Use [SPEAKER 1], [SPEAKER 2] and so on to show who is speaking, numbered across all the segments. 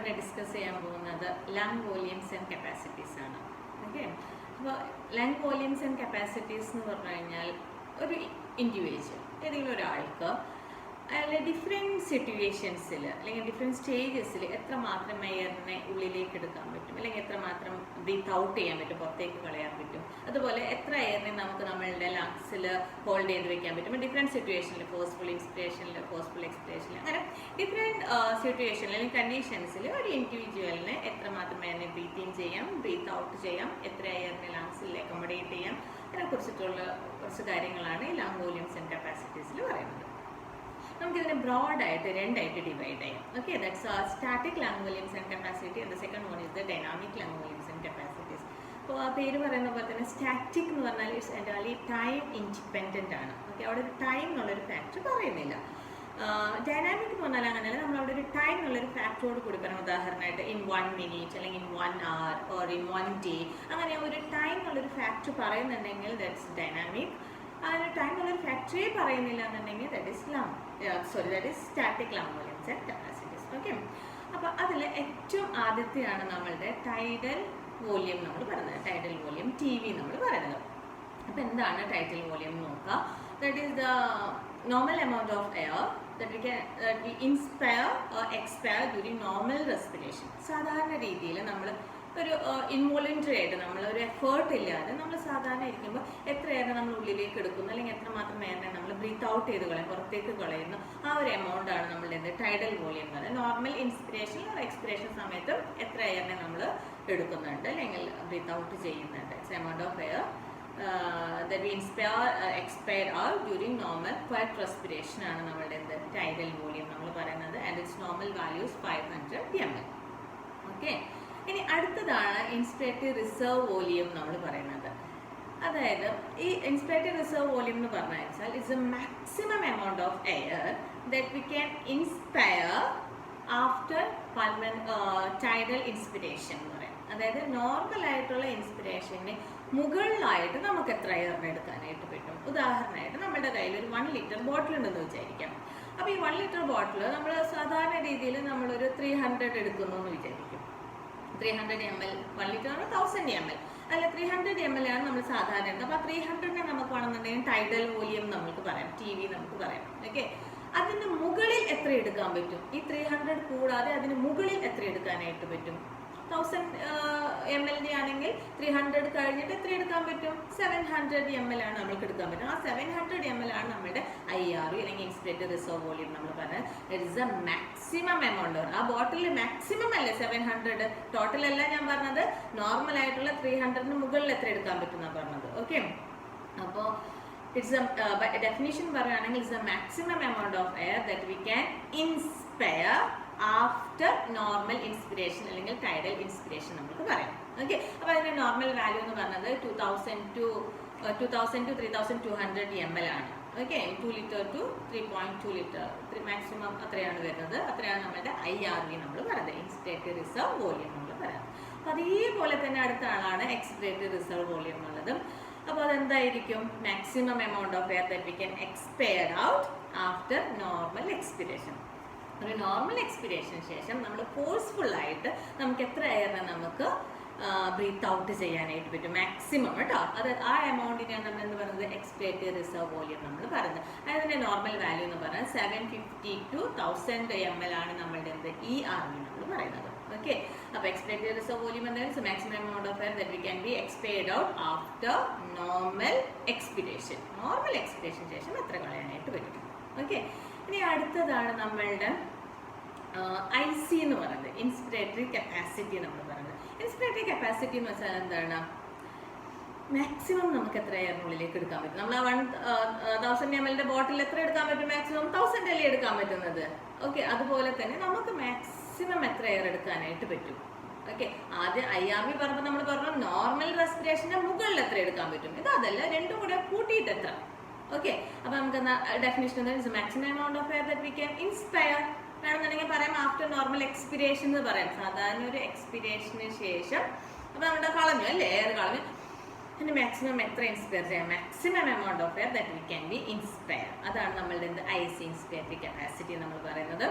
[SPEAKER 1] നമ്മളിവിടെ ഡിസ്കസ് ചെയ്യാൻ പോകുന്നത് ലങ് വോളിയംസ് ആൻഡ് കപ്പാസിറ്റീസ് ആണ്. ഓക്കെ, അപ്പോൾ ലങ് വോളിയംസ് ആൻഡ് കപ്പാസിറ്റീസ് എന്ന് പറഞ്ഞു കഴിഞ്ഞാൽ ഒരു ഇൻഡിവിജ്വൽ ഏതെങ്കിലും ഒരാൾക്ക് അയാളുടെ ഡിഫറെൻറ്റ് സിറ്റുവേഷൻസിൽ അല്ലെങ്കിൽ ഡിഫറെൻറ്റ് സ്റ്റേജസിൽ എത്രമാത്രം എയറിനെ ഉള്ളിലേക്ക് എടുക്കാൻ പറ്റും, അല്ലെങ്കിൽ എത്രമാത്രം ബ്രീത്ത് ഔട്ട് ചെയ്യാൻ പറ്റും, പുറത്തേക്ക് കളയാൻ പറ്റും, അതുപോലെ എത്ര എയറിനെ നമുക്ക് നമ്മളുടെ ലങ്സിൽ ഹോൾഡ് ചെയ്ത് വെക്കാൻ പറ്റും ഡിഫറെൻറ്റ് സിറ്റുവേഷനിൽ, ഫോഴ്സ്ഫുൾ ഇൻസ്പിറേഷനിൽ, ഫോഴ്സ്ഫുൾ എക്സ്പിറേഷനിൽ, അങ്ങനെ ഡിഫറെൻറ്റ് സിറ്റുവേഷനിൽ അല്ലെങ്കിൽ കണ്ടീഷൻസിൽ ഒരു ഇൻഡിവിജ്വലിനെ എത്രമാത്രം എയറിനെ ബ്രീത്ത് ഇൻ ചെയ്യാം, ബ്രീത്ത് ഔട്ട് ചെയ്യാം, എത്ര എയറിനെ ലങ്സിൽ അക്കോമഡേറ്റ് ചെയ്യാം, അതിനെക്കുറിച്ചിട്ടുള്ള കുറച്ച് കാര്യങ്ങളാണ് ഈ ലങ് വോളിയംസ് ആൻഡ് കപ്പാസിറ്റീസിൽ പറയുന്നത്. നമുക്കിതിനെ ബ്രോഡായിട്ട് രണ്ടായിട്ട് ഡിവൈഡ് ചെയ്യാം. Okay, that's static lung volumes and capacity and the second one is the dynamic lung volumes and capacities. അപ്പോൾ ആ പേര് പറയുന്ന പോലെ തന്നെ സ്റ്റാറ്റിക് എന്ന് പറഞ്ഞാൽ ഇറ്റ്സ് എൻറ്റയർലി ടൈം ഇൻഡിപെൻഡൻ്റ് ആണ്. ഓക്കെ, അവിടെ ഒരു ടൈം എന്നുള്ളൊരു ഫാക്ടർ പറയുന്നില്ല. ഡൈനാമിക് എന്ന് പറഞ്ഞാൽ അങ്ങനെയല്ല, നമ്മളവിടെ ഒരു ടൈം എന്നുള്ളൊരു ഫാക്ടറോട് കൂടി പറയാം. ഉദാഹരണമായിട്ട് ഇൻ 1 minute അല്ലെങ്കിൽ in 1 hour or in 1 day, അങ്ങനെ ഒരു ടൈം എന്നുള്ളൊരു ഫാക്ടർ പറയുന്നുണ്ടെങ്കിൽ ദാറ്റ്സ് ഡൈനാമിക്. അതിന് ടൈം എന്നുള്ളൊരു ഫാക്ടറിയെ പറയുന്നില്ല എന്നുണ്ടെങ്കിൽ that is static lung volumes and capacities. Okay, അപ്പോൾ അതിൽ ഏറ്റവും ആദ്യത്തെയാണ് നമ്മളുടെ ടൈഡൽ വോളിയം നമ്മൾ പറയുന്നത്. ടൈഡൽ വോളിയം TV നമ്മൾ പറയുന്നത്. അപ്പോൾ എന്താണ് ടൈഡൽ വോളിയം എന്ന് നോക്കുക. That is the normal amount of air that we inspire or expire during normal respiration. സാധാരണ രീതിയിൽ നമ്മൾ ഒരു ഇൻവോളണ്ടറി ആയിട്ട് നമ്മളൊരു എഫേർട്ട് ഇല്ലാതെ നമ്മൾ സാധാരണ ഇരിക്കുമ്പോൾ എത്ര എയറിനെ നമ്മൾ ഉള്ളിലേക്ക് എടുക്കുന്നു, അല്ലെങ്കിൽ എത്രമാത്രം എയറിനെ നമ്മൾ ബ്രീത്ത് ഔട്ട് ചെയ്ത് കളയും, പുറത്തേക്ക് കളയുന്നു, ആ ഒരു എമൗണ്ട് ആണ് നമ്മളുടെ ടൈഡൽ വോളിയം എന്ന് പറയുന്നത്. നോർമൽ ഇൻസ്പിറേഷൻ എക്സ്പിറേഷൻ സമയത്ത് എത്ര എയറിനെ നമ്മൾ എടുക്കുന്നുണ്ട് അല്ലെങ്കിൽ ബ്രീത്ത് ഔട്ട് ചെയ്യുന്നുണ്ട്. It's amount of air that we expire out during normal quiet respiration ആണ് നമ്മളുടെ ടൈഡൽ വോളിയം നമ്മൾ പറയുന്നത്. And it's normal values 500 ml. Okay, ഇനി അടുത്തതാണ് ഇൻസ്പിറേറ്ററി റിസർവ് വോളിയം നമ്മൾ പറയുന്നത്. അതായത് ഈ ഇൻസ്പിറേറ്ററി റിസർവ് വോളിയം എന്ന് പറഞ്ഞു വെച്ചാൽ it's A maximum amount of air that we can inspire after tidal inspiration എന്ന് പറയും. അതായത് നോർമൽ ആയിട്ടുള്ള ഇൻസ്പിറേഷന് മുകളിലായിട്ട് നമുക്ക് എത്ര എയറിനെ എടുക്കാനായിട്ട് പറ്റും. ഉദാഹരണമായിട്ട് നമ്മുടെ കയ്യിൽ ഒരു 1 liter ബോട്ടിൽ ഉണ്ടെന്ന് വിചാരിക്കാം. അപ്പോൾ ഈ 1 liter ബോട്ടിൽ നമ്മൾ സാധാരണ രീതിയിൽ നമ്മളൊരു 300 എടുക്കുന്നു എന്ന് വിചാരിക്കും. 300 ml, 1 liter 1000 ml, അല്ല 300 ml ആണ് നമ്മൾ സാധാരണ എടുക്കുന്നത്. അപ്പോൾ 300നെ നമുക്ക് വേണമെന്നുണ്ടെങ്കിൽ ടൈഡൽ വോളിയം നമുക്ക് പറയാം, TV നമുക്ക് പറയാം. ഓക്കെ, അതിന് മുകളിൽ എത്ര എടുക്കാൻ പറ്റും? ഈ 300 കൂടാതെ അതിന് മുകളിൽ എത്ര എടുക്കാനായിട്ട് പറ്റും? 1000 ml ആണെങ്കിൽ 300 കഴിഞ്ഞിട്ട് എത്ര എടുക്കാൻ പറ്റും? 700 ml ആണ് നമുക്ക് എടുക്കാൻ പറ്റും. ആ 700 ml ആണ് നമ്മുടെ IRV അല്ലെങ്കിൽ ഇൻസ്പിറേറ്ററി റിസർവ് വോളിയം നമ്മൾ പറഞ്ഞത്. It is A maximum amount. ആ ബോട്ടിൽ മാക്സിമം അല്ലേ 700, ടോട്ടൽ അല്ല ഞാൻ പറഞ്ഞത്. നോർമൽ ആയിട്ടുള്ള 300ന് മുകളിൽ എത്ര എടുക്കാൻ പറ്റും എന്നാണ് പറഞ്ഞത്. ഓക്കെ, അപ്പോൾ ഇറ്റ്സ് എ ഡെഫിനിഷൻ പറയുകയാണെങ്കിൽ it's A maximum amount of air that we can inspire after normal inspiration അല്ലെങ്കിൽ ടൈഡൽ ഇൻസ്പിറേഷൻ നമുക്ക് പറയാം. ഓക്കെ, അപ്പോൾ അതിൻ്റെ നോർമൽ വാല്യൂ എന്ന് പറഞ്ഞത് 2000 to 3200 ml ആണ്. Okay, 2 liter to 3.2 liter maximum അത്രയാണ് വരുന്നത്. അത്രയാണ് നമ്മുടെ IRV നമ്മൾ പറയുന്നത്, ഇൻസ്പിറേറ്ററി റിസർവ് വോളിയം നമ്മൾ പറയുന്നത്. അപ്പോൾ അതേപോലെ തന്നെ അടുത്ത ആളാണ് എക്സ്പിറേറ്ററി റിസർവ് വോളിയം എന്നുള്ളത്. അപ്പോൾ അതെന്തായിരിക്കും? Maximum amount of air that we can expire out after normal expiration. ഒരു നോർമൽ എക്സ്പിറേഷന് ശേഷം നമ്മൾ ഫോഴ്സ്ഫുള്ളായിട്ട് നമുക്ക് എത്ര എയറിനെ നമുക്ക് ബ്രീത്ത് ഔട്ട് ചെയ്യാനായിട്ട് പറ്റും മാക്സിമം കേട്ടോ. അത് ആ എമൗണ്ടിനാണ് നമ്മൾ എന്ന് പറയുന്നത് എക്സ്പിറേറ്ററി റിസർവ് വോളിയം നമ്മൾ പറയുന്നത്. അതിൻ്റെ നോർമൽ വാല്യൂ എന്ന് പറയുന്നത് 750 to 1000 ml ആണ് നമ്മളുടെ ERV നമ്മൾ പറയുന്നത്. ഓക്കെ, അപ്പോൾ എക്സ്പിറേറ്ററി റിസർവ് വോളിയം എന്തായാലും maximum amount of air that we can be expired out after normal expiration. Normal എക്സ്പിറേഷന് ശേഷം എത്ര കളയാനായിട്ട് പറ്റും. ഓക്കെ, ഇനി അടുത്തതാണ് നമ്മളുടെ IC എന്ന് പറയുന്നത്, ഇൻസ്പിറേറ്ററി കപ്പാസിറ്റി നമ്മൾ പറയുന്നത്. ഇൻസ്പിറേറ്ററി കപ്പാസിറ്റി എന്ന് വെച്ചാൽ എന്താണ്? മാക്സിമം നമുക്ക് എത്ര എയറിനുള്ളിലേക്ക് എടുക്കാൻ പറ്റും? നമ്മൾ ആ 1000 ml ബോട്ടിൽ എത്ര എടുക്കാൻ പറ്റും? മാക്സിമം 1000 അല്ലേ എടുക്കാൻ പറ്റുന്നത്. ഓക്കെ, അതുപോലെ തന്നെ നമുക്ക് മാക്സിമം എത്ര എയർ എടുക്കാനായിട്ട് പറ്റും? ഓക്കെ, ആദ്യം IRV പറഞ്ഞപ്പോൾ നമ്മൾ പറഞ്ഞു നോർമൽ റെസ്പിറേഷൻ്റെ മുകളിൽ എത്ര എടുക്കാൻ പറ്റും. ഇത് അതല്ല, രണ്ടും കൂടെ കൂട്ടിയിട്ട് എത്ര. ഓക്കെ, അപ്പോൾ നമുക്ക് ഡെഫിനിഷൻ എന്താ? Maximum amount of air that we can inspire വേണമെന്നുണ്ടെങ്കിൽ പറയാം ആഫ്റ്റർ നോർമൽ എക്സ്പിറേഷൻ എന്ന് പറയാം. സാധാരണ ഒരു എക്സ്പിറേഷന് ശേഷം അപ്പോൾ നമ്മുടെ കളഞ്ഞു അല്ലേ, എയർ കളഞ്ഞു, അതിന് മാക്സിമം എത്ര ഇൻസ്പയർ ചെയ്യാം? Maximum amount of air that we can B inspire. അതാണ് നമ്മളുടെ IC ഇൻസ്പിറേറ്ററി കപ്പാസിറ്റി നമ്മൾ പറയുന്നത്.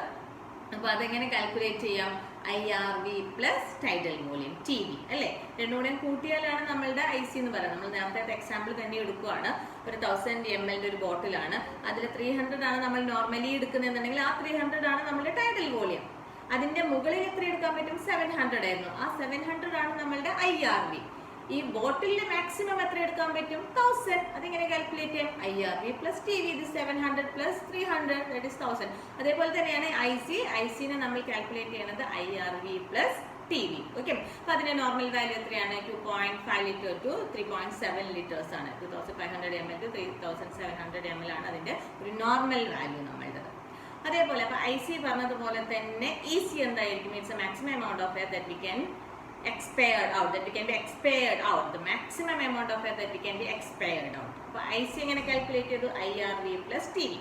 [SPEAKER 1] അപ്പോൾ അതെങ്ങനെ കാൽക്കുലേറ്റ് ചെയ്യാം? IRV plus tidal volume TV അല്ലേ? രണ്ടും കൂടെ കൂട്ടിയാലാണ് നമ്മളുടെ IC എന്ന് പറയുന്നത്. നമ്മൾ നേരത്തെ എക്സാമ്പിൾ തന്നെ എടുക്കുകയാണ്. ഒരു 1000 ml ഒരു ബോട്ടിലാണ്, അതിൽ 300 ആണ് നമ്മൾ നോർമലി എടുക്കുന്നതെന്നുണ്ടെങ്കിൽ ആ 300 ആണ് നമ്മുടെ ടൈഡൽ വോളിയം. അതിന്റെ മുകളിൽ എത്ര എടുക്കാൻ പറ്റും? 700 ആയിരുന്നു. ആ 700 ആണ് നമ്മളുടെ IRV. ഈ ബോട്ടിലിന്റെ മാക്സിമം എത്ര എടുക്കാൻ പറ്റും? 1000. അതിങ്ങനെ കാൽക്കുലേറ്റ് ചെയ്യാം. IRV പ്ലസ് TV, ഇത് 700 പ്ലസ് 300, ദാറ്റ് ഈസ് 1000. അതേപോലെ തന്നെയാണ് IC-നെ നമ്മൾ കാൽക്കുലേറ്റ് ചെയ്യുന്നത് IRV പ്ലസ് TV. ഓക്കെ, അപ്പൊ അതിന്റെ നോർമൽ വാല്യൂ എത്രയാണ്? 2.5 ലിറ്റർ ടു 3.7 ലിറ്റേഴ്സ് ആണ്. 2500 ml ടു 3700 ml ആണ് അതിന്റെ ഒരു നോർമൽ വാല്യൂ നമ്മളുടെ. അതേപോലെ അപ്പൊ IC പറഞ്ഞതുപോലെ തന്നെ EC എന്തായിരിക്കും? It's A maximum amount of air that we can expired out, that we can be expired out, the maximum amount of air that we can be expired out. അപ്പോൾ IC എങ്ങനെ calculate ചെയ്തു? IRV plus TV.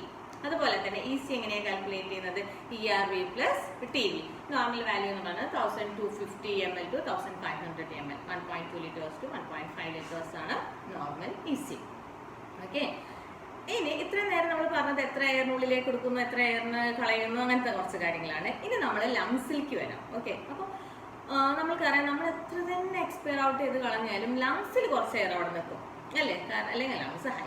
[SPEAKER 1] അതുപോലെ തന്നെ EC എങ്ങനെയാണ് calculate ചെയ്യുന്നത്? ERV plus TV. Normal value എന്ന് പറയുന്നത് 1250 ml to 1500 ml, 1.2 litres to 1.5 litres ആണ് നോർമൽ EC. ഓക്കെ, ഇനി ഇത്ര നേരം നമ്മൾ പറഞ്ഞത് എത്ര എയറിനുള്ളിലേക്ക് എടുക്കുന്നു, എത്ര എയറിന് കളയുന്നു, അങ്ങനത്തെ കുറച്ച് കാര്യങ്ങളാണ്. ഇനി നമ്മൾ ലങ്സിലേക്ക് വരാം. ഓക്കെ, അപ്പോൾ നമ്മൾക്കറിയാം നമ്മൾ എത്ര തന്നെ എക്സ്പയർ ഔട്ട് ചെയ്ത് കളഞ്ഞാലും ലങ്സിൽ കുറച്ച് എയർ അവിടെ നിൽക്കും അല്ലേ? അല്ലെങ്കിൽ ലങ്സ് ഹൈ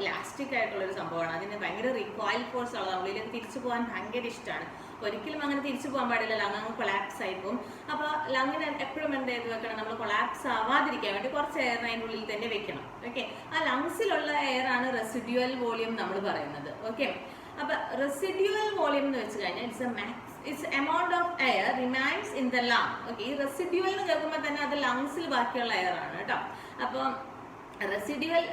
[SPEAKER 1] ഇലാസ്റ്റിക് ആയിട്ടുള്ളൊരു സംഭവമാണ്. അതിന് ഭയങ്കര റിക്കോയിൽ ഫോഴ്സ് ഉള്ളത്, ഉള്ളിലേക്ക് തിരിച്ചു പോകാൻ ഭയങ്കര ഇഷ്ടമാണ്. ഒരിക്കലും അങ്ങനെ തിരിച്ചു പോകാൻ പാടില്ല, ലങ് അങ്ങ് കൊളാപ്സ് ആയി പോകും. അപ്പോൾ ലങ്ങിന് എപ്പോഴും എന്ത് ചെയ്ത് വെക്കണം? നമ്മൾ കൊളാപ്സ് ആവാതിരിക്കാൻ വേണ്ടി കുറച്ച് എയർ അതിൻ്റെ ഉള്ളിൽ തന്നെ വെക്കണം. ഓക്കെ, ആ ലങ്സിലുള്ള എയർ ആണ് റെസിഡ്യുവൽ വോളിയം നമ്മൾ പറയുന്നത്. ഓക്കെ, അപ്പൊ റെസിഡ്യുവൽ വോളിയം എന്ന് വെച്ച് കഴിഞ്ഞാൽ it's amount of air remains in the lung. Okay, ഈ റെസിഡ്യുവൽ എന്ന് കേൾക്കുമ്പോൾ തന്നെ അത് ലങ്സിൽ ബാക്കിയുള്ള എയർ ആണ് കേട്ടോ. അപ്പോൾ റെസിഡ്യുവൽ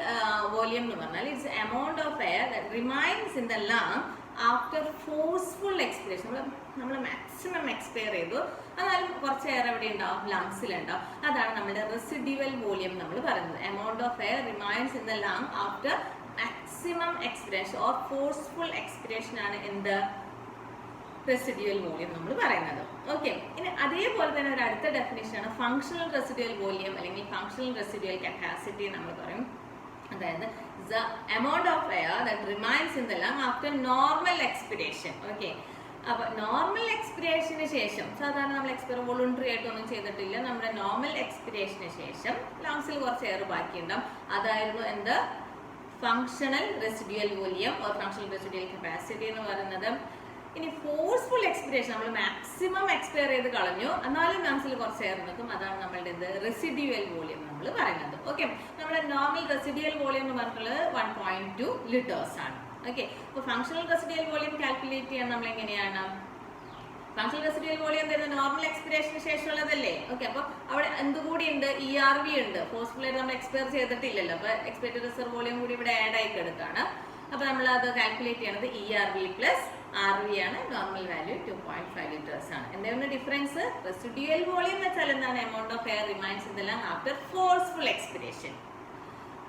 [SPEAKER 1] വോളിയം എന്ന് പറഞ്ഞാൽ it's amount of air that remains in the lung after forceful expiration. നമ്മൾ മാക്സിമം എക്സ്പയർ ചെയ്തു, എന്നാലും കുറച്ച് എയർ എവിടെ ഉണ്ടാവും? ലങ്സിലുണ്ടാവും. അതാണ് നമ്മുടെ റെസിഡ്യുവൽ വോളിയം നമ്മൾ പറയുന്നത്. Amount of air remains in the lung after maximum expiration or forceful expiration ആണ് എന്ത്? റെസിഡ്യുവൽ വോളിയം നമ്മൾ പറയുന്നത്. ഓക്കെ, ഇനി അതേപോലെ തന്നെ ഒരു അടുത്ത ഡെഫിനേഷൻ ആണ് ഫങ്ഷണൽ റെസിഡ്യുവൽ വോളിയം അല്ലെങ്കിൽ ഫങ്ഷണൽ റെസിഡ്യുവൽ കപ്പാസിറ്റി നമ്മൾ പറയും. അതായത് the amount of air that remains in the lung after normal expiration. Okay, അപ്പൊ നോർമൽ എക്സ്പിറേഷന് ശേഷം, സാധാരണ നമ്മൾ എക്സ്പയർ വോളണ്ടറി ആയിട്ടൊന്നും ചെയ്തിട്ടില്ല, നമ്മുടെ നോർമൽ എക്സ്പിറേഷന് ശേഷം ലങ്സിൽ കുറച്ച് എയർ ബാക്കിയുണ്ടാവും. അതായിരുന്നു എന്ത്? Functional residual volume or functional residual capacity എന്ന് പറയുന്നത്. ഇനി ഫോഴ്സ്ഫുൾ എക്സ്പിറേഷൻ, നമ്മൾ മാക്സിമം എക്സ്പയർ ചെയ്ത് കളഞ്ഞു, എന്നാലും ലങ്സിൽ കുറച്ച് എയർ നിൽക്കും, അതാണ് നമ്മളുടെ എന്ത്? റെസിഡ്യുവൽ വോളിയം നമ്മൾ പറയുന്നത്. ഓക്കെ, നമ്മുടെ നോർമൽ റെസിഡ്യുവൽ വോളിയം എന്ന് പറഞ്ഞിട്ടുള്ളത് 1.2 ലിറ്റേഴ്സ് ആണ്. ഓക്കെ, അപ്പോൾ ഫങ്ഷണൽ റെസിഡ്യുവൽ വോളിയം കാൽക്കുലേറ്റ് ചെയ്യാൻ നമ്മൾ എങ്ങനെയാണ്? ഫങ്ഷണൽ റെസിഡ്യുവൽ വോളിയം എന്തായിരുന്നു? നോർമൽ എക്സ്പിറേഷന് ശേഷമുള്ളതല്ലേ? ഓക്കെ, അപ്പോൾ അവിടെ എന്തുകൂടി ഉണ്ട്? ERV ഉണ്ട്. ഫോഴ്സ്ഫുൾ ആയിട്ട് നമ്മൾ എക്സ്പയർ ചെയ്തിട്ടില്ലല്ലോ, അപ്പോൾ എക്സ്പെക്റ്റഡ് റിസർവ് വോളിയം കൂടി ഇവിടെ ആഡ് ആയി കിടക്കുകയാണ്. അപ്പോൾ നമ്മൾ അത് കാൽക്കുലേറ്റ് ചെയ്യണത് ERV പ്ലസ് RV ആണ്. നോർമൽ വാല്യൂ 2.5 ലിറ്റേഴ്സ് ആണ്. എന്താണ് ഡിഫറൻസ്? റെസിഡ്യുവൽ വോളിയം എന്ന് വെച്ചാൽ എന്താണ്? Amount of air remains in the lung after forceful expiration.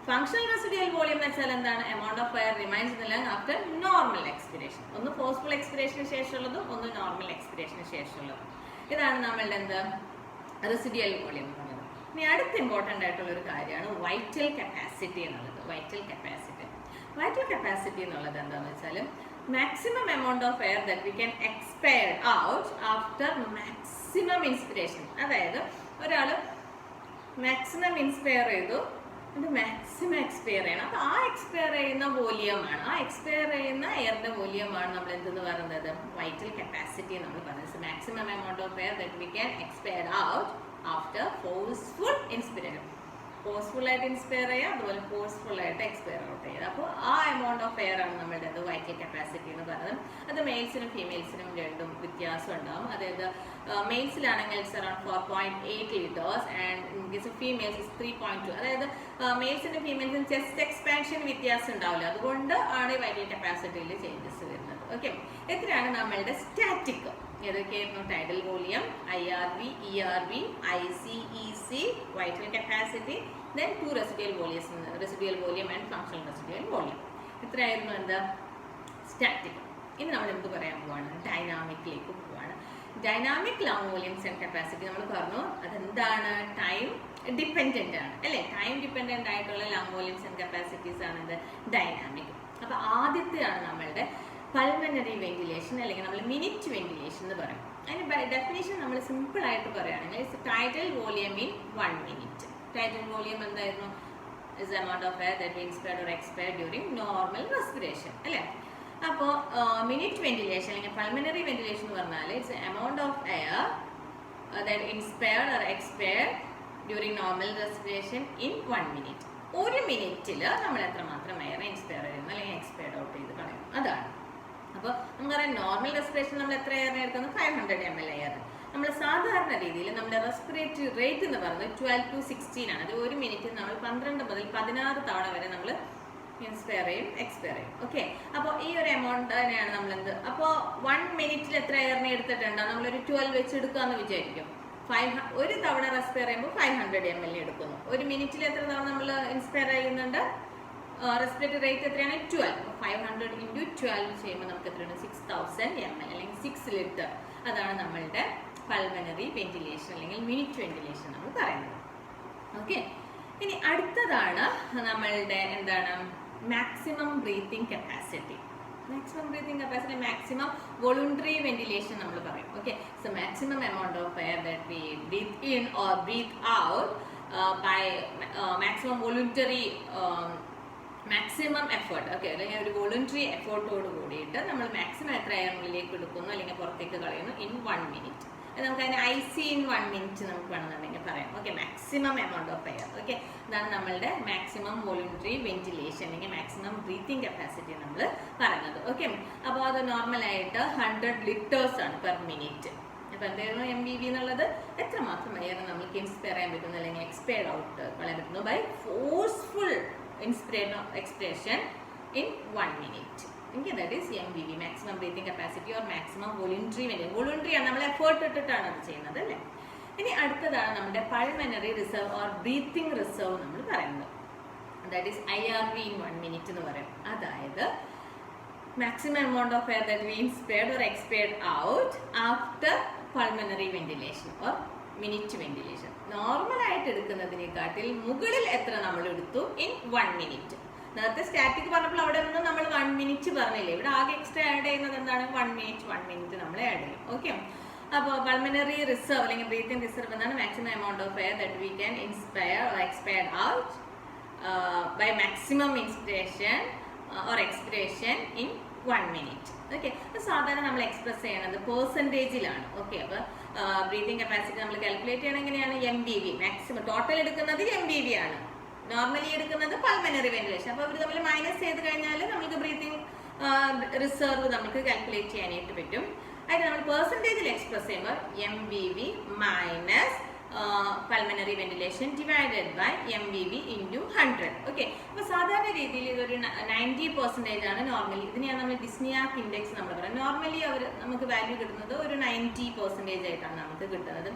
[SPEAKER 1] Functional residual volume എന്ന് വെച്ചാൽ എന്താണ്? Amount of air remains in the lung after normal expiration. ഒന്ന് ഫോഴ്സ്ഫുൾ എക്സ്പിറേഷന് ശേഷമുള്ളതും ഒന്ന് നോർമൽ എക്സ്പിറേഷന് ശേഷമുള്ളതും. ഇതാണ് നമ്മളുടെ എന്ത്? റെസിഡ്യുവൽ വോളിയം എന്ന് പറയുന്നത്. ഇനി അടുത്ത ഇമ്പോർട്ടൻ്റ് ആയിട്ടുള്ള ഒരു കാര്യമാണ് വൈറ്റൽ കപ്പാസിറ്റി എന്നുള്ളത്. വൈറ്റൽ കപ്പാസിറ്റി എന്നുള്ളത് എന്താണെന്ന് വെച്ചാൽ maximum amount of air that we can expel out after maximum inspiration. അതായത് ഒരാൾ മാക്സിമം ഇൻസ്പയർ ചെയ്തു, അത് മാക്സിമം എക്സ്പയർ ചെയ്യണം. അപ്പോൾ ആ എക്സ്പയർ ചെയ്യുന്ന വോളിയമാണ്, ആ എക്സ്പയർ ചെയ്യുന്ന എയറിന്റെ വോളിയമാണ് നമ്മൾ എന്തെന്ന് പറയുന്നത്? വൈറ്റൽ കപ്പാസിറ്റി നമ്മൾ പറയുന്നത്. Maximum amount of air that we can expire out after forceful inspiration. Forceful ആയിട്ട് ഇൻസ്പയർ ചെയ്യുക, അതുപോലെ ഫോഴ്സ്ഫുൾ ആയിട്ട് എക്സ്പയർ ഔട്ട് ചെയ്യുക. അപ്പോൾ ആ എമൗണ്ട് ഓഫ് എയർ ആണ് നമ്മുടെ വൈറ്റൽ കപ്പാസിറ്റി എന്ന് പറയുന്നത്. അത് മെയിൽസിനും ഫീമെയിൽസിനും രണ്ടും വ്യത്യാസം ഉണ്ടാവും. അതായത് മെയിൽസിലാണെങ്കിൽ it's around 4.8 litres and in case of females it's 3.2. അതായത് മെയിൽസിനും ഫീമെയിൽസിനും ചെസ്റ്റ് എക്സ്പാൻഷൻ വ്യത്യാസം ഉണ്ടാവില്ല, അതുകൊണ്ട് ആണ് വൈറ്റൽ കപ്പാസിറ്റിയിൽ ചേഞ്ചസ് വരുന്നത്. ഓക്കെ, എത്രയാണ് നമ്മളുടെ സ്റ്റാറ്റിക്? ഏതൊക്കെയായിരുന്നു? Tidal volume, IRV, ERV, IC, EC, vital capacity, then 2 residual volume and functional residual volume. ഇത്രയായിരുന്നു എന്താ? സ്റ്റാറ്റിക്. ഇനി നമ്മൾ എന്ത് പറയാൻ പോവാണ്? ഡൈനാമിക്കിലേക്ക് പോവാണ്. Dynamic lung volumes and capacity നമ്മൾ പറഞ്ഞു അതെന്താണ്? ടൈം ഡിപ്പെൻഡന്റ് ആണ് അല്ലേ? ടൈം ഡിപ്പെൻഡന്റ് ആയിട്ടുള്ള ലങ് വോളിയംസ് ആൻഡ് കപ്പാസിറ്റീസ് ആണ് ഇത് ഡൈനാമിക്. അപ്പൊ ആദ്യത്തെയാണ് നമ്മളുടെ പൾമനറി വെന്റിലേഷൻ അല്ലെങ്കിൽ നമ്മൾ മിനിറ്റ് വെന്റിലേഷൻ എന്ന് പറയും. അതിന് ഡെഫിനേഷൻ നമ്മൾ സിമ്പിൾ ആയിട്ട് പറയുകയാണെങ്കിൽ it's tidal volume in 1 minute. Tidal volume എന്തായിരുന്നു? Is amount of air that we inspired or expired during normal respiration അല്ലേ? അപ്പോൾ മിനിറ്റ് വെന്റിലേഷൻ അല്ലെങ്കിൽ പൾമനറി വെന്റിലേഷൻ എന്ന് പറഞ്ഞാൽ it's amount of air that inspired or expired during normal respiration in 1 minute. ഒരു മിനിറ്റിൽ നമ്മൾ എത്രമാത്രം എയർ ഇൻസ്പയർ ചെയ്യുന്നു അല്ലെങ്കിൽ എക്സ്പയർഡ് ഔട്ട് ചെയ്ത് കളയും, അതാണ്. അപ്പോൾ നമുക്കറിയാം നോർമൽ റെസ്പിറേഷൻ നമ്മൾ എത്ര എയറിനെ എടുക്കുന്നത്? 500 ml എയർ. നമ്മൾ സാധാരണ രീതിയിൽ നമ്മുടെ റെസ്പിറേറ്ററി റേറ്റ് എന്ന് പറയുന്നത് 12 to 16 ആണ്. അത് ഒരു മിനിറ്റിൽ നമ്മൾ 12 മുതൽ 16 തവണ വരെ നമ്മൾ ഇൻസ്പയർ ചെയ്യും എക്സ്പയർ ചെയ്യും. ഓക്കെ, അപ്പോൾ ഈ ഒരു എമൗണ്ട് തന്നെയാണ് നമ്മൾ എന്ത്. അപ്പോൾ 1 മിനിറ്റിൽ എത്ര എയറിനെ എടുത്തിട്ടുണ്ടോ? നമ്മളൊരു 12 വെച്ച് എടുക്കാമെന്ന് വിചാരിക്കും. ഒരു തവണ റെസ്പയർ ചെയ്യുമ്പോൾ 500 ml എടുക്കുന്നു. ഒരു മിനിറ്റിൽ എത്ര തവണ നമ്മൾ ഇൻസ്പയർ ചെയ്യുന്നുണ്ട്? റെസ്പിറേറ്ററി റേറ്റ് എത്രയാണ്? 12. 500 into 12 ചെയ്യുമ്പോൾ നമുക്ക് എത്രയാണ്? 6000 ml അല്ലെങ്കിൽ 6 ലിറ്റർ. അതാണ് നമ്മളുടെ പൾമനറി വെന്റിലേഷൻ അല്ലെങ്കിൽ മിനിറ്റ് വെന്റിലേഷൻ നമ്മൾ പറയുന്നത്. ഓക്കെ, ഇനി അടുത്തതാണ് നമ്മളുടെ എന്താണ്? Maximum breathing capacity. Maximum breathing capacity, maximum voluntary ventilation നമ്മൾ പറയും. Okay, so maximum amount of air that we breathe in or breathe out by maximum voluntary maximum effort. Okay, അല്ലെങ്കിൽ ഒരു വോളണ്ടറി എഫേർട്ടോട് കൂടിയിട്ട് നമ്മൾ മാക്സിമം എത്ര എയർ ഉള്ളിലേക്ക് എടുക്കുന്നു അല്ലെങ്കിൽ പുറത്തേക്ക് കളയുന്നു ഇൻ 1 മിനിറ്റ്. നമുക്ക് അതിന് IC in 1 മിനിറ്റ് നമുക്ക് വേണമെന്നുണ്ടെങ്കിൽ പറയാം. Okay, maximum amount of air. Okay, ഇതാണ് നമ്മളുടെ മാക്സിമം വോളണ്ടറി വെന്റിലേഷൻ അല്ലെങ്കിൽ മാക്സിമം ബ്രീത്തിങ് കപ്പാസിറ്റി നമ്മൾ പറയുന്നത്. ഓക്കെ, അപ്പോൾ അത് നോർമലായിട്ട് 100 ലിറ്റേഴ്സ് ആണ് പെർ മിനിറ്റ്. അപ്പോൾ എന്തായിരുന്നു MVV എന്നുള്ളത്? എത്രമാത്രം എയർ നമുക്ക് ഇൻസ്പയർ ചെയ്യാൻ പറ്റുന്നു അല്ലെങ്കിൽ എക്സ്പയർഡ് ഔട്ട് കളയാൻ പറ്റുന്നു by forceful inspiration or expiration in 1 minute. Okay, that is MVV, maximum breathing capacity or maximum voluntary ventilation. Voluntary ആണ്, നമ്മൾ എഫേർട്ട് ഇട്ടിട്ടാണ് അത് ചെയ്യുന്നത് അല്ലേ. ഇനി അടുത്തതാണ് നമ്മുടെ pulmonary reserve or breathing reserve നമ്മൾ പറയുന്നത്. That is IRV in 1 minute എന്ന് പറയും. അതായത് maximum amount of air that we inspired or expired out after pulmonary ventilation or minute ventilation. നോർമലായിട്ട് എടുക്കുന്നതിനെക്കാട്ടിൽ മുകളിൽ എത്ര നമ്മൾ എടുത്തു ഇൻ 1 മിനിറ്റ്. നേരത്തെ സ്റ്റാറ്റിക് പറഞ്ഞപ്പോൾ അവിടെ ഒന്നും നമ്മൾ 1 മിനിറ്റ് പറഞ്ഞില്ലേ. ഇവിടെ ആകെ എക്സ്ട്രാ ആഡ് ചെയ്യുന്നത് എന്താണ്? 1 മിനിറ്റ് നമ്മൾ ആഡ് ചെയ്യും. ഓക്കെ, അപ്പോൾ പൾമനറി റിസർവ് അല്ലെങ്കിൽ ബ്രീത്തിങ് റിസർവ് എന്നാണ് maximum amount of air that we can inspire or expired out by maximum inspiration or expiration in 1 minute. Okay, സാധാരണ നമ്മൾ എക്സ്പ്രസ് ചെയ്യണത് പെർസെൻറ്റേജിലാണ്. ഓക്കെ, അപ്പോൾ ബ്രീത്തിങ് കപ്പാസിറ്റി നമ്മൾ കാൽക്കുലേറ്റ് ചെയ്യണം എങ്ങനെയാണ്? MVV. മാക്സിമം ടോട്ടൽ എടുക്കുന്നത് MVV ആണ്, നോർമലി എടുക്കുന്നത് പൾമനറി വെന്റിലേഷൻ. അപ്പോൾ ഇവർ തമ്മിൽ മൈനസ് ചെയ്ത് കഴിഞ്ഞാൽ നമുക്ക് ബ്രീത്തിങ് റിസർവ് നമുക്ക് കാൽക്കുലേറ്റ് ചെയ്യാനായിട്ട് പറ്റും. അതിന് നമ്മൾ പെർസെൻറ്റേജിൽ എക്സ്പ്രസ് ചെയ്യുമ്പോൾ MVV minus pulmonary ventilation divided by MVV into 100. Okay, അപ്പോൾ സാധാരണ രീതിയിൽ ഇതൊരു 90% ആണ് നോർമലി. ഇതിനെയാണ് നമ്മൾ ഡിസ്നിയാക് ഇൻഡെക്സ് നമ്മൾ പറയുന്നത്. നോർമലി അവർ നമുക്ക് വാല്യൂ കിട്ടുന്നത് ഒരു 90% ആയിട്ടാണ് നമുക്ക് കിട്ടുന്നത്.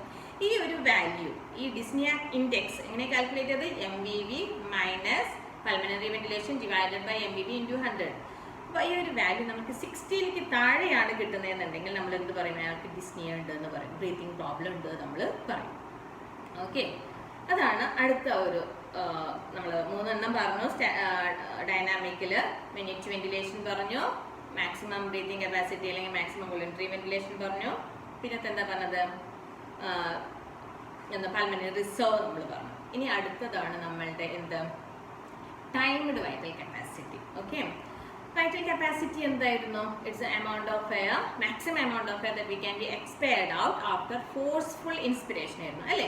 [SPEAKER 1] ഈ ഒരു വാല്യൂ, ഈ ഡിസ്നിയാക് ഇൻഡെക്സ് എങ്ങനെ കാൽക്കുലേറ്റ് ചെയ്തത്? MVV minus pulmonary ventilation divided by MVV into 100. അപ്പോൾ ഈ ഒരു വാല്യൂ നമുക്ക് 60ലേക്ക് താഴെയാണ് കിട്ടുന്നതെന്നുണ്ടെങ്കിൽ നമ്മൾ എന്ത് പറയും? അയാൾക്ക് ഡിസ്നിയ ഉണ്ട് എന്ന് പറയും, ബ്രീത്തിങ് പ്രോബ്ലം ഉണ്ട് നമ്മൾ പറയും. ഓക്കെ, അതാണ് അടുത്ത ഒരു നമ്മൾ 3 എണ്ണം പറഞ്ഞു. ഡൈനാമിക്കിൽ മിനിറ്റ് വെന്റിലേഷൻ പറഞ്ഞു, മാക്സിമം ബ്രീത്തിങ് കപ്പാസിറ്റി അല്ലെങ്കിൽ മാക്സിമം വോളണ്ടറി വെന്റിലേഷൻ പറഞ്ഞു, പിന്നത്തെ എന്താ പറഞ്ഞത്? പൾമനറി റിസർവ് നമ്മൾ പറഞ്ഞു. ഇനി അടുത്തതാണ് നമ്മളുടെ എന്ത്? Timed vital capacity. Okay, vital capacity എന്തായിരുന്നു? It's amount of air, maximum amount of air that we can be expired out after forceful inspiration ആയിരുന്നു അല്ലേ.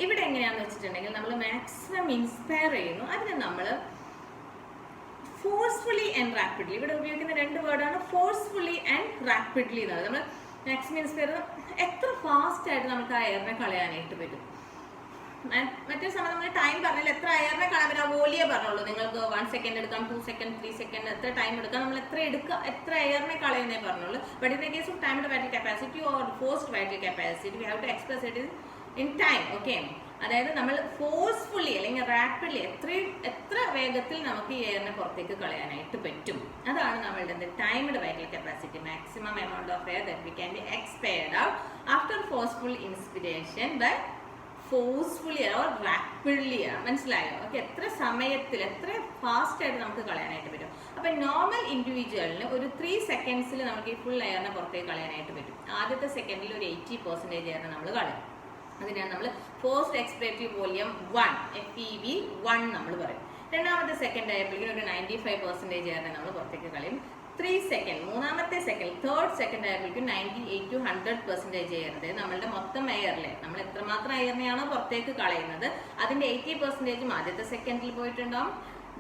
[SPEAKER 1] ഇവിടെ എങ്ങനെയാണെന്ന് വെച്ചിട്ടുണ്ടെങ്കിൽ നമ്മൾ മാക്സിമം ഇൻസ്പയർ ചെയ്യുന്നു, അതിന് നമ്മൾ ഫോഴ്സ്ഫുള്ളി ആൻഡ് റാപ്പിഡ്ലി. ഇവിടെ ഉപയോഗിക്കുന്ന 2 വേർഡാണ് ഫോഴ്സ്ഫുള്ളി ആൻഡ് റാപ്പിഡ്ലി എന്നത്. നമ്മൾ മാക്സിമം ഇൻസ്പയർ എത്ര ഫാസ്റ്റ് ആയിട്ട് നമുക്ക് ആ എയറിനെ കളയാനായിട്ട് പറ്റും. മറ്റേ സമയം നമ്മൾ ടൈം പറഞ്ഞാൽ എത്ര എയറിനെ കളയാൻ പറ്റും? വോളിയേ പറഞ്ഞുള്ളൂ. നിങ്ങൾക്ക് 1 സെക്കൻഡ് എടുക്കാം, 2 സെക്കൻഡ്, 3 സെക്കൻഡ്, എത്ര ടൈം എടുക്കാം, നമ്മൾ എത്ര എയറിനെ കളയുന്നേ പറഞ്ഞുള്ളൂ. But in the case of timed vital capacity or forced vital capacity we have to express it in time. Okay, അതായത് നമ്മൾ ഫോഴ്സ്ഫുള്ളി അല്ലെങ്കിൽ റാപ്പിഡ്ലി എത്ര വേഗത്തിൽ നമുക്ക് ഈ എയറിനെ പുറത്തേക്ക് കളയാനായിട്ട് പറ്റും, അതാണ് നമ്മളുടെ timed vital capacity. Maximum amount of air that we can be expired out after forceful inspiration by forcefully or rapidly ആണ്. മനസ്സിലായോ? ഓക്കെ, എത്ര സമയത്തിൽ എത്ര ഫാസ്റ്റ് ആയിട്ട് നമുക്ക് കളയാനായിട്ട് പറ്റും. അപ്പൊ നോർമൽ ഇൻഡിവിജ്വലിന് ഒരു 3 സെക്കൻഡ്സിൽ നമുക്ക് ഈ ഫുൾ എയറിനെ പുറത്തേക്ക് കളയാനായിട്ട് പറ്റും. ആദ്യത്തെ സെക്കൻഡിൽ ഒരു 80% എയറിനെ നമ്മൾ കളയും. അതിനാണ് നമ്മൾ ഫോഴ്സ്ഡ് എക്സ്പിറേറ്ററി വോളിയം 1 FEV1 നമ്മൾ പറയും. രണ്ടാമത്തെ സെക്കൻഡ് ആയപ്പോഴേക്കും ഒരു 95% എയറിനെ നമ്മൾ പുറത്തേക്ക് കളയും. 3 സെക്കൻഡ്, മൂന്നാമത്തെ സെക്കൻഡ്, തേർഡ് സെക്കൻഡ് ആയപ്പോഴേക്കും 98 to 100% എയറിന്റെ നമ്മളുടെ മൊത്തം എയറിലെ നമ്മൾ എത്രമാത്രം എയറിനെയാണോ പുറത്തേക്ക് കളയുന്നത് അതിന്റെ 80% ആദ്യത്തെ സെക്കൻഡിൽ പോയിട്ടുണ്ടാവും.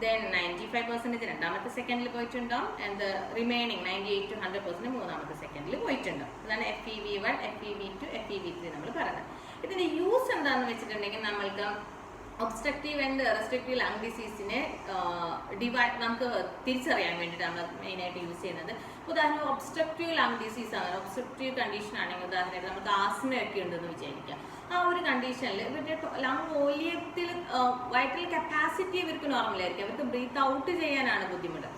[SPEAKER 1] ദെൻ 95% രണ്ടാമത്തെ സെക്കൻഡിൽ പോയിട്ടുണ്ടാവും. ആൻഡ് റിമൈനിങ് 98 to 100% മൂന്നാമത്തെ സെക്കൻഡിൽ പോയിട്ടുണ്ടാവും. അതാണ് FEV1, FEV2, FEV3 നമ്മൾ പറയുന്നത്. ഇതിന്റെ യൂസ് എന്താണെന്ന് വെച്ചിട്ടുണ്ടെങ്കിൽ നമ്മൾക്ക് ഒബ്സ്ട്രക്റ്റീവ് ആൻഡ് റെസ്ട്രിക്റ്റീവ് ലങ് ഡിസീസിനെ നമുക്ക് തിരിച്ചറിയാൻ വേണ്ടിയിട്ടാണ് മെയിനായിട്ട് യൂസ് ചെയ്യുന്നത്. ഉദാഹരണം ഒബ്സ്ട്രക്റ്റീവ് ലങ് ഡിസീസ് ആണ്, ഒബ്സ്ട്രക്റ്റീവ് കണ്ടീഷൻ ആണെങ്കിൽ ഉദാഹരണമായിട്ട് നമുക്ക് ആസ്മയൊക്കെ ഉണ്ടെന്ന് വിചാരിക്കാം. ആ ഒരു കണ്ടീഷനിൽ ഇവരുടെ ലങ് വോളിയത്തിൽ വൈറ്റൽ കപ്പാസിറ്റി ഇവർക്ക് നോർമലായിരിക്കും. അവർക്ക് ബ്രീത്ത് ഔട്ട് ചെയ്യാനാണ് ബുദ്ധിമുട്ട്.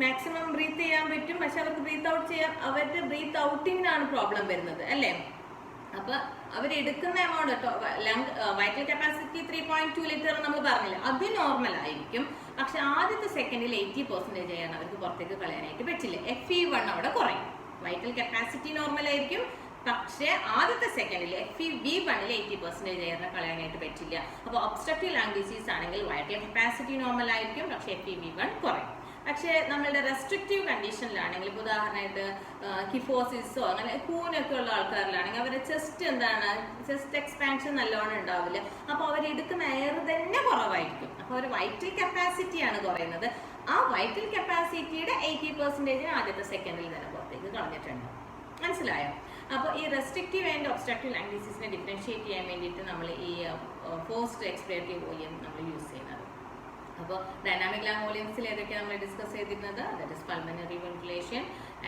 [SPEAKER 1] മാക്സിമം ബ്രീത്ത് ചെയ്യാൻ പറ്റും, പക്ഷെ അവർക്ക് ബ്രീത്ത് ഔട്ട് ചെയ്യാൻ അവരുടെ ബ്രീത്ത് ഔട്ടിങ്ങിനാണ് പ്രോബ്ലം വരുന്നത് അല്ലേ. അപ്പൊ അവരെടുക്കുന്ന എമൗണ്ട് വൈറ്റൽ കപ്പാസിറ്റി 3.2 ലിറ്റർ നമ്മൾ പറഞ്ഞില്ല, അത് നോർമൽ ആയിരിക്കും. പക്ഷെ ആദ്യത്തെ സെക്കൻഡിൽ 80% ആണ് അവർക്ക് പുറത്തേക്ക് കളയാനായിട്ട് പറ്റില്ല. FEV1 അവിടെ കുറയും. വൈറ്റൽ കപ്പാസിറ്റി നോർമൽ ആയിരിക്കും, പക്ഷേ ആദ്യത്തെ സെക്കൻഡിൽ FEV1 80% എയറിനെ കളയാനായിട്ട് പറ്റില്ല. അപ്പോൾ ഒബ്സ്ട്രക്റ്റീവ് ലങ് ഡിസീസ് ആണെങ്കിൽ വൈറ്റൽ കപ്പാസിറ്റി നോർമൽ ആയിരിക്കും, പക്ഷേ FEV1 കുറയും. പക്ഷേ നമ്മളുടെ റെസ്ട്രിക്റ്റീവ് കണ്ടീഷനിലാണെങ്കിൽ ഇപ്പോൾ ഉദാഹരണമായിട്ട് കിഫോസിസോ അങ്ങനെ കൂനൊക്കെ ഉള്ള ആൾക്കാരിലാണെങ്കിൽ അവരുടെ ചെസ്റ്റ് എക്സ്പാൻഷൻ നല്ലോണം ഉണ്ടാവില്ല. അപ്പോൾ അവരെടുക്കുന്ന എയർ തന്നെ കുറവായിരിക്കും. അപ്പോൾ അവർ വൈറ്റൽ കപ്പാസിറ്റിയാണ് കുറയുന്നത്. ആ വൈറ്റൽ കപ്പാസിറ്റിയുടെ 80% ആദ്യത്തെ സെക്കൻഡിൽ തന്നെ പുറത്തേക്ക് കളഞ്ഞിട്ടുണ്ട്. മനസ്സിലായോ? അപ്പോൾ ഈ റെസ്ട്രിക്റ്റീവ് ആൻഡ് ഒബ്സ്ട്രക്റ്റീവ് ലങ് ഡിസീസിനെ ഡിഫറൻഷിയേറ്റ് ചെയ്യാൻ വേണ്ടിയിട്ട് നമ്മൾ ഈ ഫോഴ്സ്ഡ് എക്സ്പിറേറ്ററി വോളിയം നമ്മൾ യൂസ് ചെയ്യുന്നത്. അപ്പോൾ ഡൈനാമിക് ലങ് വോളിയംസിൽ ഏതൊക്കെയാണ് നമ്മൾ ഡിസ്കസ് ചെയ്തിരുന്നത്? That is pulmonary ventilation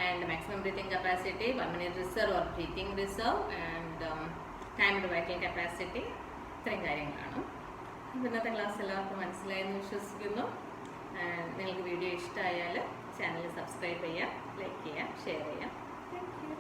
[SPEAKER 1] and maximum breathing capacity, pulmonary reserve or breathing reserve and timed vital capacity, ഇത്രയും കാര്യങ്ങളാണ്. ഇന്നത്തെ ക്ലാസ് എല്ലാവർക്കും മനസ്സിലായെന്ന് വിശ്വസിക്കുന്നു. നിങ്ങൾക്ക് വീഡിയോ ഇഷ്ടമായാൽ ചാനൽ സബ്സ്ക്രൈബ് ചെയ്യുക, ലൈക്ക് ചെയ്യുക, ഷെയർ ചെയ്യുക. Thank you.